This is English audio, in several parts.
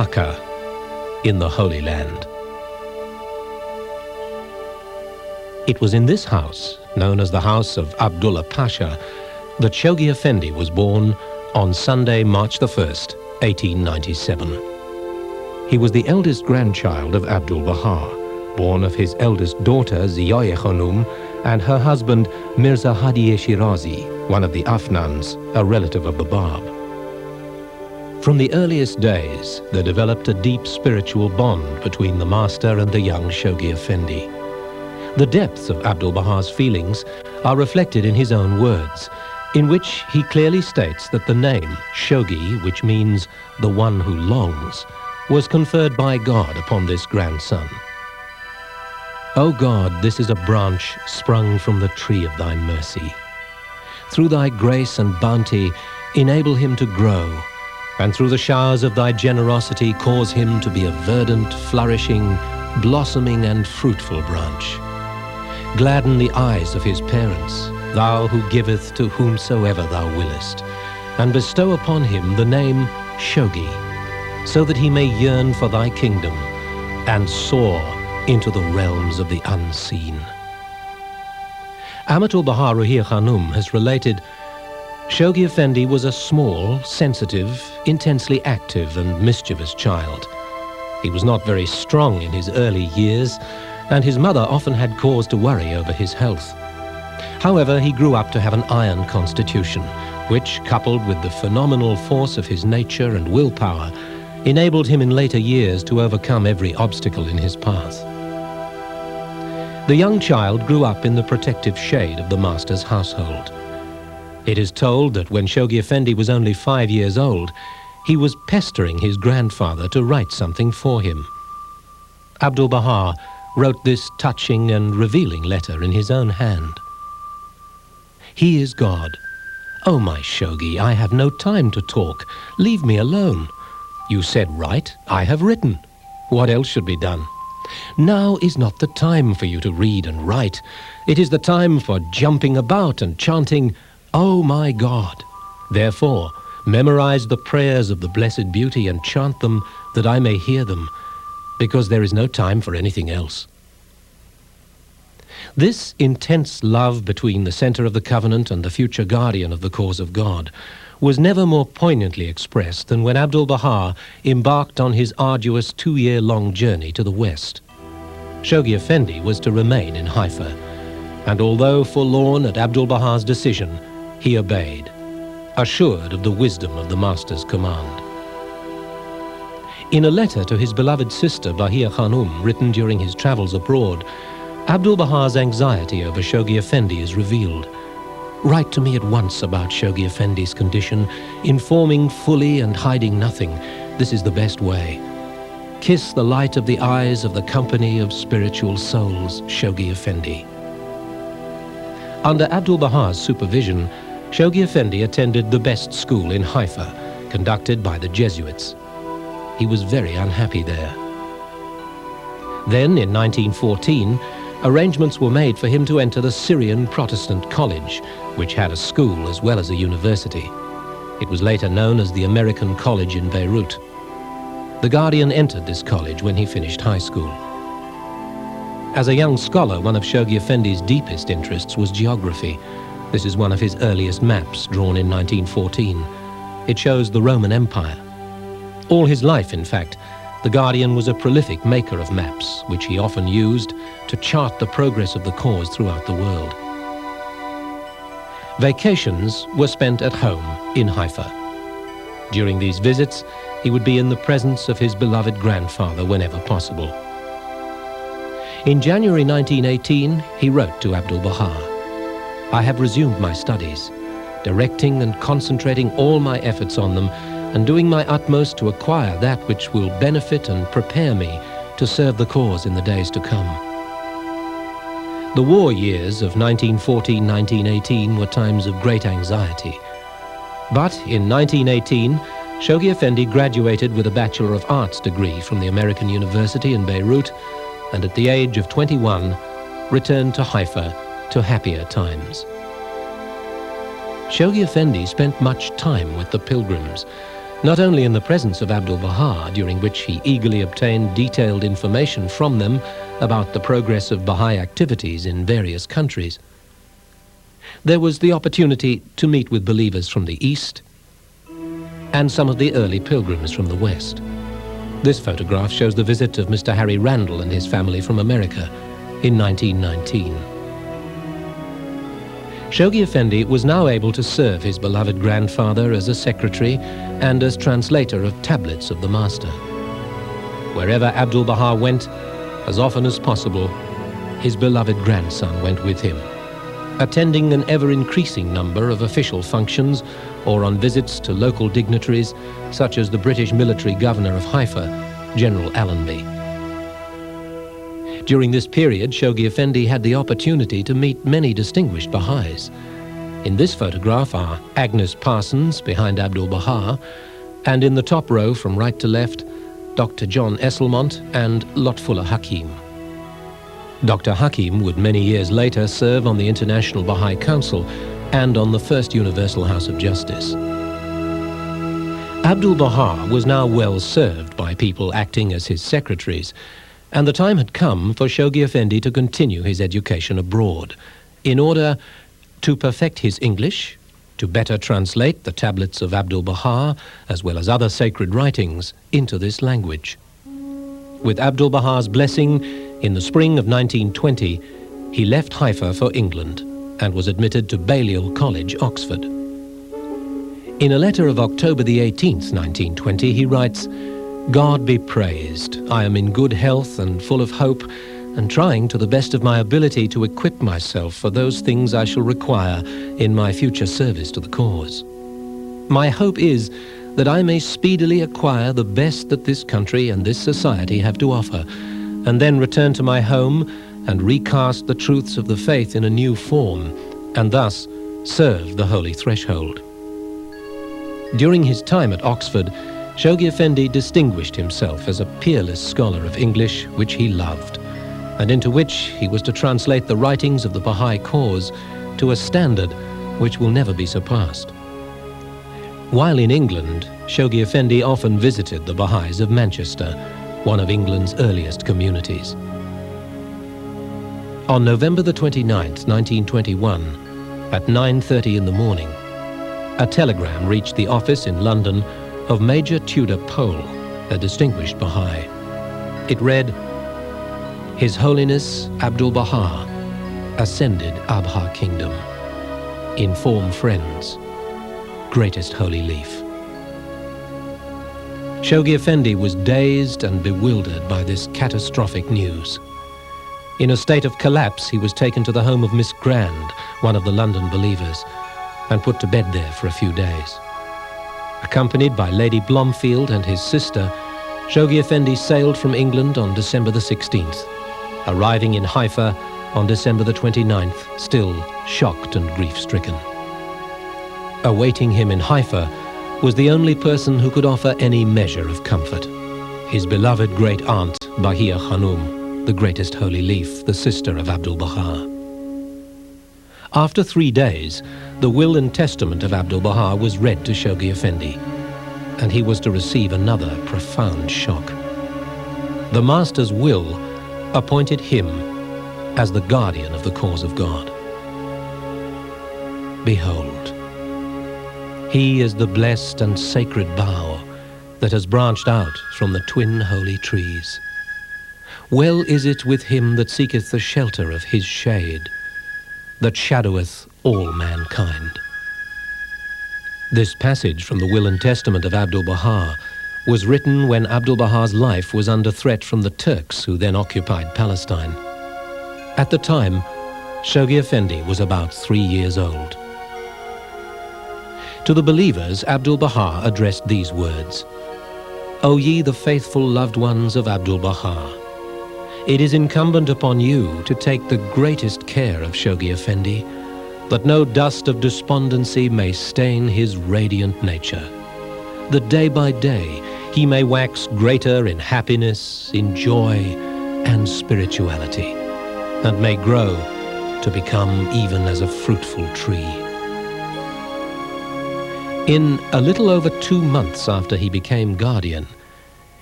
Makkah, in the Holy Land. It was in this house, known as the house of Abdullah Pasha, that Shoghi Effendi was born on Sunday, March the 1st, 1897. He was the eldest grandchild of Abdul Baha, born of his eldest daughter Ziya Khanum and her husband Mirza Hadi Shirazi, one of the Afnans, a relative of the Bab. From the earliest days, there developed a deep spiritual bond between the master and the young Shoghi Effendi. The depths of Abdul Baha's feelings are reflected in his own words, in which he clearly states that the name Shoghi, which means the one who longs, was conferred by God upon this grandson. O God, this is a branch sprung from the tree of thy mercy. Through thy grace and bounty, enable him to grow, and through the showers of thy generosity, cause him to be a verdant, flourishing, blossoming, and fruitful branch. Gladden the eyes of his parents, thou who giveth to whomsoever thou willest, and bestow upon him the name Shoghi, so that he may yearn for thy kingdom and soar into the realms of the unseen. Amatul Baha Ruhiyya Khanum has related, Shoghi Effendi was a small, sensitive, intensely active and mischievous child. He was not very strong in his early years, and his mother often had cause to worry over his health. However, he grew up to have an iron constitution, which, coupled with the phenomenal force of his nature and willpower, enabled him in later years to overcome every obstacle in his path. The young child grew up in the protective shade of the master's household. It is told that when Shoghi Effendi was only 5 years old, he was pestering his grandfather to write something for him. Abdul Baha wrote this touching and revealing letter in his own hand. He is God. Oh, my Shoghi, I have no time to talk. Leave me alone. You said write, I have written. What else should be done? Now is not the time for you to read and write. It is the time for jumping about and chanting, Oh my God. Therefore, memorize the prayers of the Blessed Beauty and chant them that I may hear them, because there is no time for anything else. This intense love between the center of the covenant and the future guardian of the cause of God was never more poignantly expressed than when Abdul Baha embarked on his arduous 2-year-long journey to the west. Shoghi Effendi was to remain in Haifa, and although forlorn at Abdul Baha's decision, he obeyed, assured of the wisdom of the master's command. In a letter to his beloved sister Bahia Khanum, written during his travels abroad, Abdul Baha's anxiety over Shoghi Effendi is revealed. Write to me at once about Shoghi Effendi's condition, informing fully and hiding nothing. This is the best way. Kiss the light of the eyes of the company of spiritual souls, Shoghi Effendi. Under Abdul Baha's supervision, Shoghi Effendi attended the best school in Haifa, conducted by the Jesuits. He was very unhappy there. Then, in 1914, arrangements were made for him to enter the Syrian Protestant College, which had a school as well as a university. It was later known as the American College in Beirut. The Guardian entered this college when he finished high school. As a young scholar, one of Shoghi Effendi's deepest interests was geography. This is one of his earliest maps, drawn in 1914. It shows the Roman Empire. All his life, in fact, the Guardian was a prolific maker of maps, which he often used to chart the progress of the cause throughout the world. Vacations were spent at home in Haifa. During these visits, he would be in the presence of his beloved grandfather whenever possible. In January 1918, he wrote to Abdul Baha, I have resumed my studies, directing and concentrating all my efforts on them and doing my utmost to acquire that which will benefit and prepare me to serve the cause in the days to come. The war years of 1914-1918 were times of great anxiety. But in 1918, Shoghi Effendi graduated with a Bachelor of Arts degree from the American University in Beirut, and at the age of 21, returned to Haifa to happier times. Shoghi Effendi spent much time with the pilgrims, not only in the presence of Abdul-Baha, during which he eagerly obtained detailed information from them about the progress of Baha'i activities in various countries. There was the opportunity to meet with believers from the East and some of the early pilgrims from the West. This photograph shows the visit of Mr. Harry Randall and his family from America in 1919. Shoghi Effendi was now able to serve his beloved grandfather as a secretary and as translator of tablets of the Master. Wherever Abdul-Baha went, as often as possible, his beloved grandson went with him, attending an ever-increasing number of official functions or on visits to local dignitaries such as the British military governor of Haifa, General Allenby. During this period, Shoghi Effendi had the opportunity to meet many distinguished Baha'is. In this photograph are Agnes Parsons behind Abdul-Baha, and in the top row from right to left, Dr. John Esselmont and Lotfullah Hakim. Dr. Hakim would many years later serve on the International Baha'i Council and on the First Universal House of Justice. Abdul-Baha was now well served by people acting as his secretaries, and the time had come for Shoghi Effendi to continue his education abroad in order to perfect his English, to better translate the tablets of Abdul-Baha as well as other sacred writings into this language. With Abdul-Baha's blessing, in the spring of 1920, he left Haifa for England and was admitted to Balliol College, Oxford. In a letter of October the 18th, 1920, he writes, "God be praised. I am in good health and full of hope, and trying to the best of my ability to equip myself for those things I shall require in my future service to the cause. My hope is that I may speedily acquire the best that this country and this society have to offer, and then return to my home and recast the truths of the faith in a new form, and thus serve the holy threshold." During his time at Oxford, Shoghi Effendi distinguished himself as a peerless scholar of English, which he loved, and into which he was to translate the writings of the Baha'i cause to a standard which will never be surpassed. While in England, Shoghi Effendi often visited the Baha'is of Manchester, one of England's earliest communities. On November the 29th, 1921, at 9:30 in the morning, a telegram reached the office in London of Major Tudor Pole, a distinguished Baha'i. It read, "His Holiness Abdul-Baha ascended Abha Kingdom. Inform friends. Greatest Holy Leaf." Shoghi Effendi was dazed and bewildered by this catastrophic news. In a state of collapse, he was taken to the home of Miss Grand, one of the London believers, and put to bed there for a few days. Accompanied by Lady Blomfield and his sister, Shoghi Effendi sailed from England on December the 16th, arriving in Haifa on December the 29th, still shocked and grief-stricken. Awaiting him in Haifa was the only person who could offer any measure of comfort, his beloved great-aunt, Bahia Khanum, the greatest holy leaf, the sister of Abdul-Baha. After 3 days, the will and testament of Abdul-Baha was read to Shoghi Effendi, and he was to receive another profound shock. The Master's will appointed him as the guardian of the cause of God. Behold, he is the blessed and sacred bough that has branched out from the twin holy trees. Well is it with him that seeketh the shelter of his shade, that shadoweth all mankind. This passage from the will and testament of Abdul-Baha was written when Abdul-Baha's life was under threat from the Turks who then occupied Palestine. At the time, Shoghi Effendi was about 3 years old. To the believers, Abdul-Baha addressed these words, "O ye the faithful loved ones of Abdul-Baha, it is incumbent upon you to take the greatest care of Shoghi Effendi, that no dust of despondency may stain his radiant nature, that day by day he may wax greater in happiness, in joy, and spirituality, and may grow to become even as a fruitful tree." In a little over 2 months after he became guardian,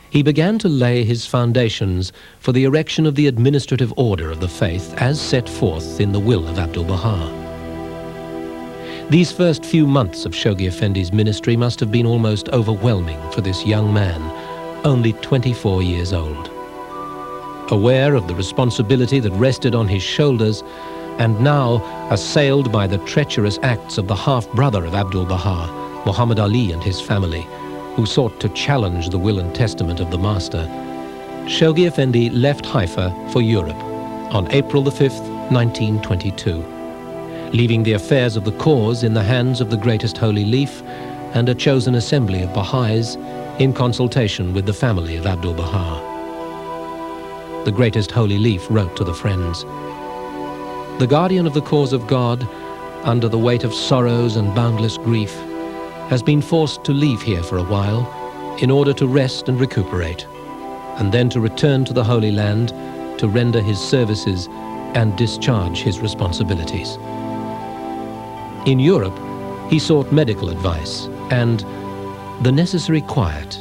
he began to lay his foundations for the erection of the administrative order of the faith as set forth in the will of Abdu'l-Baha. These first few months of Shoghi Effendi's ministry must have been almost overwhelming for this young man, only 24 years old. Aware of the responsibility that rested on his shoulders, and now assailed by the treacherous acts of the half-brother of Abdu'l-Baha, Muhammad Ali, and his family, who sought to challenge the will and testament of the Master, Shoghi Effendi left Haifa for Europe on April the 5th, 1922, leaving the affairs of the cause in the hands of the Greatest Holy Leaf and a chosen assembly of Baha'is in consultation with the family of Abdu'l-Baha. The Greatest Holy Leaf wrote to the friends, "The guardian of the cause of God, under the weight of sorrows and boundless grief, has been forced to leave here for a while in order to rest and recuperate, and then to return to the Holy Land to render his services and discharge his responsibilities." In Europe, he sought medical advice and the necessary quiet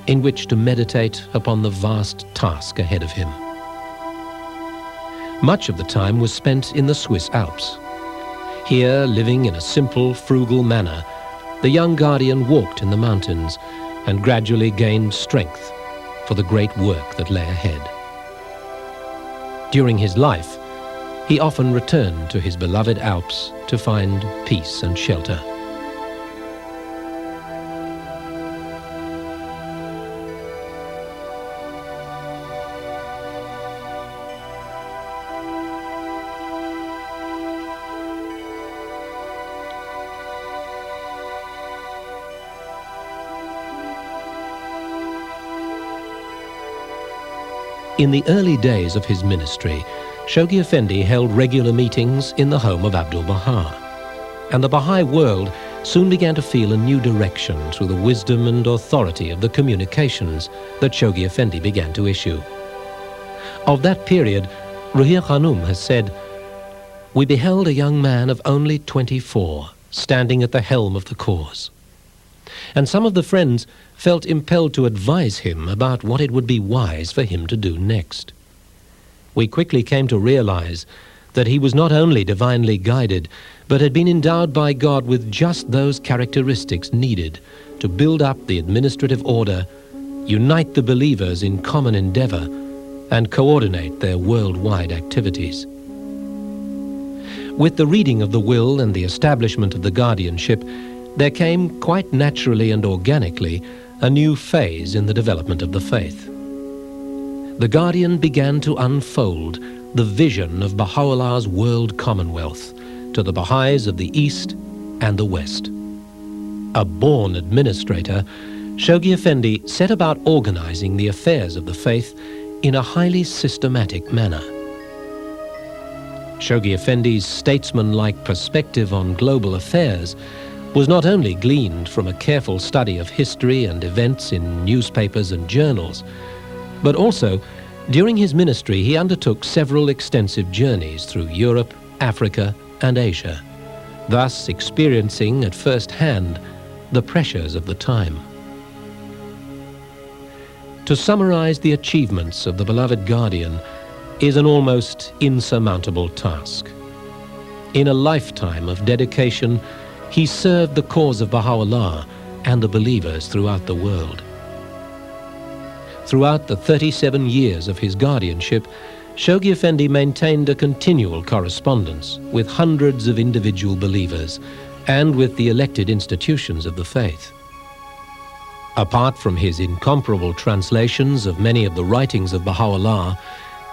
in which to meditate upon the vast task ahead of him. Much of the time was spent in the Swiss Alps. Here, living in a simple, frugal manner, the young guardian walked in the mountains and gradually gained strength for the great work that lay ahead. During his life, he often returned to his beloved Alps to find peace and shelter. In the early days of his ministry, Shoghi Effendi held regular meetings in the home of Abdu'l-Baha, and the Baha'i world soon began to feel a new direction through the wisdom and authority of the communications that Shoghi Effendi began to issue. Of that period, Ruhiyya Khanum has said, "We beheld a young man of only 24 standing at the helm of the cause. And some of the friends felt impelled to advise him about what it would be wise for him to do next. We quickly came to realize that he was not only divinely guided, but had been endowed by God with just those characteristics needed to build up the administrative order, unite the believers in common endeavor, and coordinate their worldwide activities." With the reading of the will and the establishment of the guardianship, there came quite naturally and organically a new phase in the development of the faith. The guardian began to unfold the vision of Baha'u'llah's world commonwealth to the Baha'is of the East and the West. A born administrator, Shoghi Effendi set about organizing the affairs of the faith in a highly systematic manner. Shoghi Effendi's statesman-like perspective on global affairs was not only gleaned from a careful study of history and events in newspapers and journals, but also, during his ministry, he undertook several extensive journeys through Europe, Africa, and Asia, thus experiencing at first hand the pressures of the time. To summarize the achievements of the beloved guardian is an almost insurmountable task. In a lifetime of dedication, he served the cause of Baha'u'llah and the believers throughout the world. Throughout the 37 years of his guardianship, Shoghi Effendi maintained a continual correspondence with hundreds of individual believers and with the elected institutions of the faith. Apart from his incomparable translations of many of the writings of Baha'u'llah,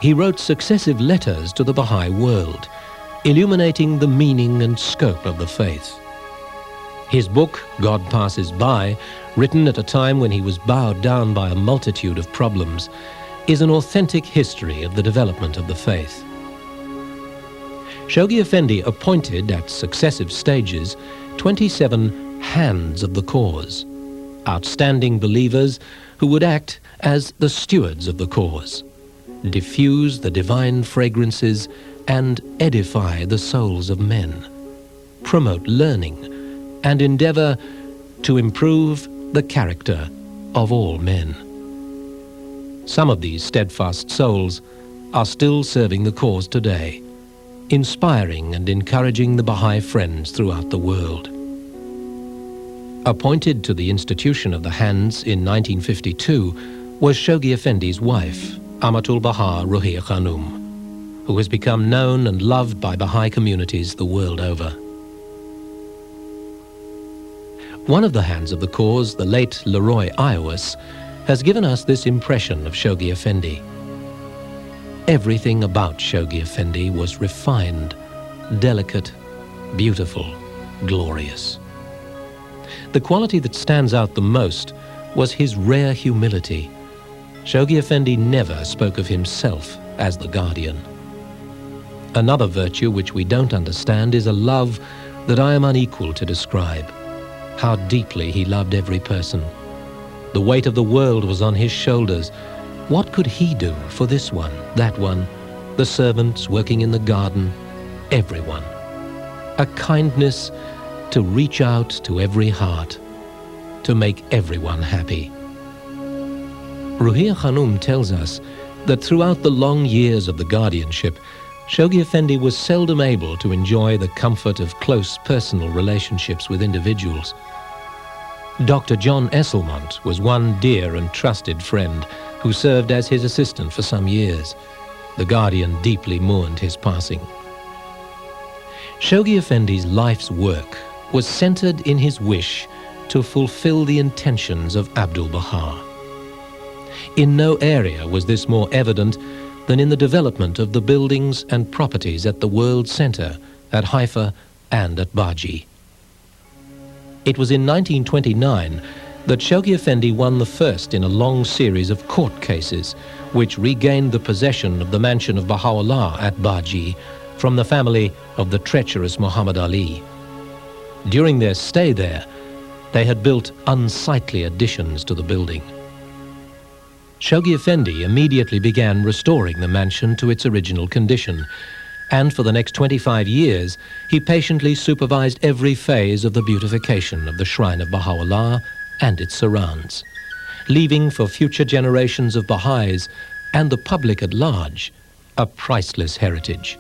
he wrote successive letters to the Baha'i world, illuminating the meaning and scope of the faith. His book, God Passes By, written at a time when he was bowed down by a multitude of problems, is an authentic history of the development of the faith. Shoghi Effendi appointed at successive stages 27 hands of the cause, outstanding believers who would act as the stewards of the cause, diffuse the divine fragrances and edify the souls of men, promote learning, and endeavor to improve the character of all men. Some of these steadfast souls are still serving the cause today, inspiring and encouraging the Baha'i friends throughout the world. Appointed to the institution of the Hands in 1952 was Shoghi Effendi's wife, Amatul Baha Ruhiya Khanum, who has become known and loved by Baha'i communities the world over. One of the hands of the cause, the late Leroy Iowis, has given us this impression of Shoghi Effendi. Everything about Shoghi Effendi was refined, delicate, beautiful, glorious. The quality that stands out the most was his rare humility. Shoghi Effendi never spoke of himself as the guardian. Another virtue which we don't understand is a love that I am unequal to describe. How deeply he loved every person. The weight of the world was on his shoulders. What could he do for this one, that one, the servants working in the garden, everyone? A kindness to reach out to every heart, to make everyone happy. Ruhiya Khanum tells us that throughout the long years of the guardianship, Shoghi Effendi was seldom able to enjoy the comfort of close personal relationships with individuals. Dr. John Esselmont was one dear and trusted friend who served as his assistant for some years. The guardian deeply mourned his passing. Shoghi Effendi's life's work was centered in his wish to fulfill the intentions of Abdul Baha. In no area was this more evident than in the development of the buildings and properties at the World Center at Haifa and at Bahá'í. It was in 1929 that Shoghi Effendi won the first in a long series of court cases which regained the possession of the mansion of Baha'u'llah at Bahá'í from the family of the treacherous Muhammad Ali. During their stay there, they had built unsightly additions to the building. Shoghi Effendi immediately began restoring the mansion to its original condition, and for the next 25 years, he patiently supervised every phase of the beautification of the shrine of Baha'u'llah and its surrounds, leaving for future generations of Baha'is and the public at large a priceless heritage.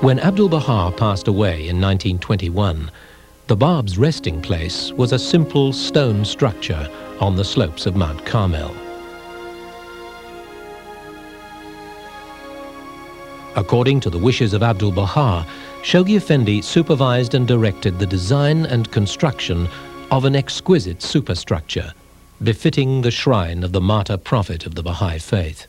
When Abdul Baha passed away in 1921, the Bab's resting place was a simple stone structure on the slopes of Mount Carmel. According to the wishes of Abdul Baha, Shoghi Effendi supervised and directed the design and construction of an exquisite superstructure, befitting the shrine of the martyr prophet of the Baha'i faith.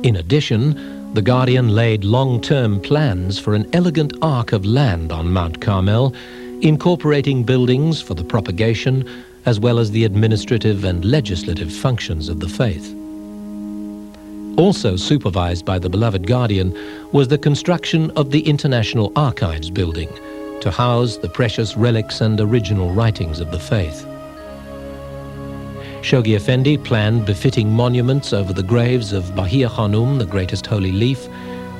In addition, the guardian laid long-term plans for an elegant arc of land on Mount Carmel, incorporating buildings for the propagation as well as the administrative and legislative functions of the faith. Also supervised by the beloved guardian was the construction of the International Archives building to house the precious relics and original writings of the faith. Shoghi Effendi planned befitting monuments over the graves of Ruhiya Khanum, the greatest holy leaf,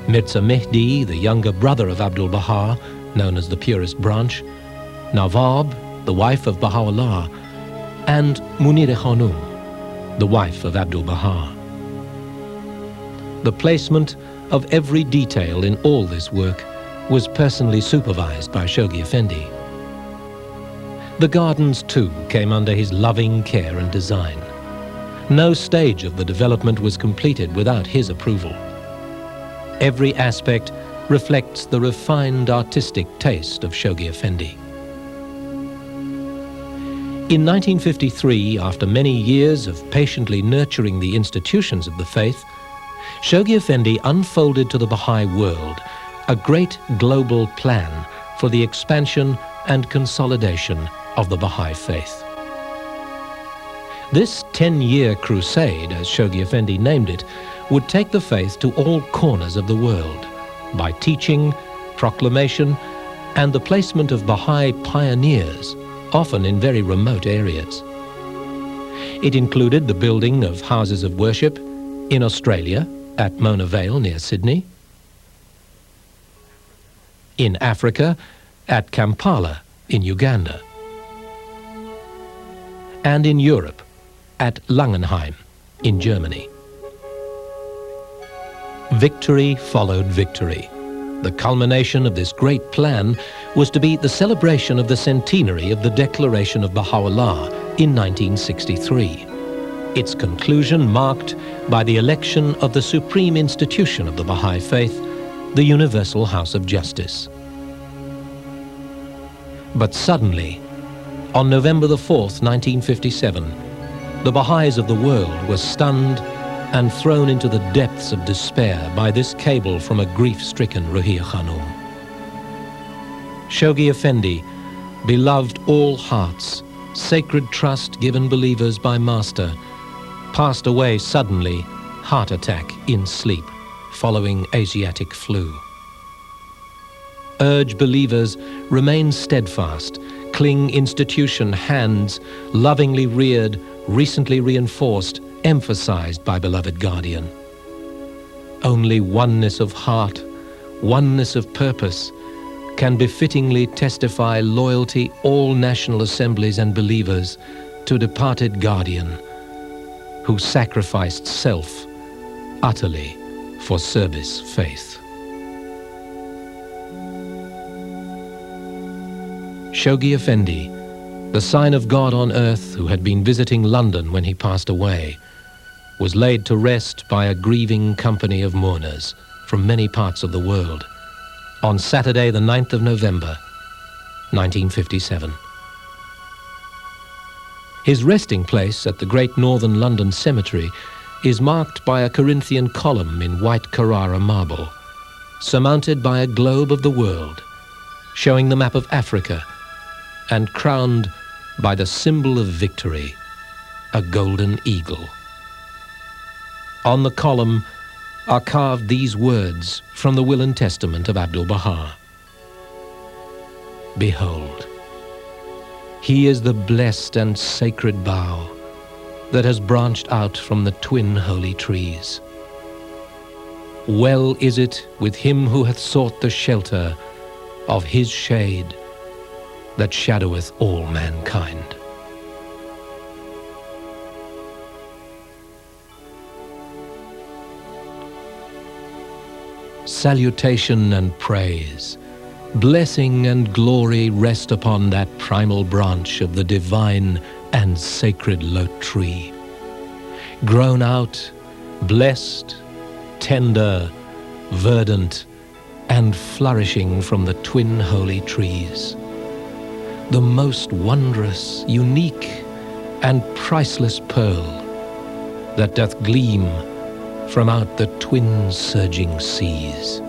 Mirza Mehdi, the younger brother of Abdul Baha, known as the purest branch, Nawab, the wife of Baha'u'llah, and Munir Khanum, the wife of Abdul Baha. The placement of every detail in all this work was personally supervised by Shoghi Effendi. The gardens, too, came under his loving care and design. No stage of the development was completed without his approval. Every aspect reflects the refined artistic taste of Shoghi Effendi. In 1953, after many years of patiently nurturing the institutions of the faith, Shoghi Effendi unfolded to the Baha'i world a great global plan for the expansion and consolidation of the Baha'i faith. This 10-year crusade, as Shoghi Effendi named it, would take the faith to all corners of the world by teaching, proclamation, and the placement of Baha'i pioneers, often in very remote areas. It included the building of houses of worship in Australia, at Mona Vale near Sydney, in Africa, at Kampala in Uganda, and in Europe, at Langenheim in Germany. Victory followed victory. The culmination of this great plan was to be the celebration of the centenary of the Declaration of Baha'u'llah in 1963. Its conclusion marked by the election of the supreme institution of the Baha'i faith, the Universal House of Justice. But suddenly, on November the 4th, 1957, the Baha'is of the world were stunned and thrown into the depths of despair by this cable from a grief-stricken Ruhiya Khanum. Shoghi Effendi, beloved all hearts, sacred trust given believers by Master, passed away suddenly, heart attack in sleep, following Asiatic flu. Urge believers remain steadfast, cling institution hands, lovingly reared, recently reinforced, emphasized by beloved guardian. Only oneness of heart, oneness of purpose, can befittingly testify loyalty all national assemblies and believers to departed guardian, who sacrificed self utterly for service faith. Shoghi Effendi, the sign of God on earth, who had been visiting London when he passed away, was laid to rest by a grieving company of mourners from many parts of the world on Saturday the 9th of November, 1957. His resting place at the Great Northern London Cemetery is marked by a Corinthian column in white Carrara marble, surmounted by a globe of the world, showing the map of Africa, and crowned by the symbol of victory, a golden eagle. On the column are carved these words from the Will and Testament of Abdu'l-Baha. Behold, he is the blessed and sacred bough that has branched out from the twin holy trees. Well is it with him who hath sought the shelter of his shade that shadoweth all mankind. Salutation and praise, blessing and glory rest upon that primal branch of the divine and sacred lote tree, grown out, blessed, tender, verdant, and flourishing from the twin holy trees, the most wondrous, unique, and priceless pearl that doth gleam from out the twin surging seas.